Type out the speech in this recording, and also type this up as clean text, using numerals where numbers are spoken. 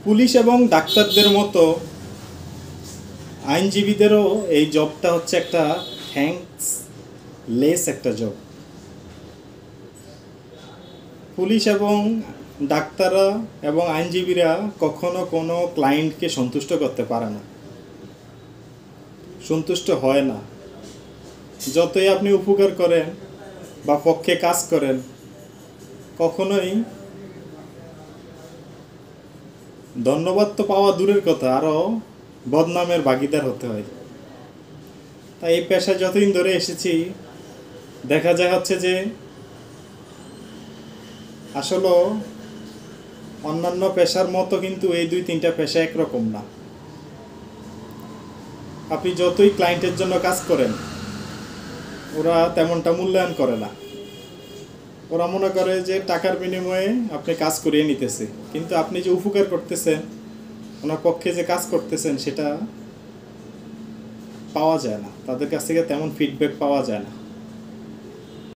Police এবং ডাক্তারদের মতো আইনজীবীদেরও এই জবটা হচ্ছে একটা থ্যাঙ্কসলেস একটা জব। পুলিশ এবং ডাক্তাররা এবং আইনজীবীরা কখনো কোনো ক্লায়েন্টকে সন্তুষ্ট করতে পারে না, সন্তুষ্ট হয় না। যতই আপনি উপকার করেন বা পক্ষে কাজ করেন, কখনোই ধন্যবাদ তো পাওয়া দূরের কথা, আরও বদনামের ভাগিদার হতে হয়। তাই এই পেশায় যতদিন ধরে এসেছি দেখা যায় হচ্ছে যে আসলে অন্যান্য পেশার মতো কিন্তু এই 2-3টা পেশা একরকম না। আপনি যতই ক্লায়েন্টের জন্য কাজ করেন, ওরা তেমনটা মূল্যায়ন করে না। ওরা মনে করে যে টাকার বিনিময়ে আপনি কাজ করিয়ে নিতেছে, কিন্তু আপনি যে উপকার করতেছেন, ওনার পক্ষে যে কাজ করতেছেন, সেটা পাওয়া যায় না। তাদের কাছ থেকে তেমন ফিডব্যাক পাওয়া যায় না।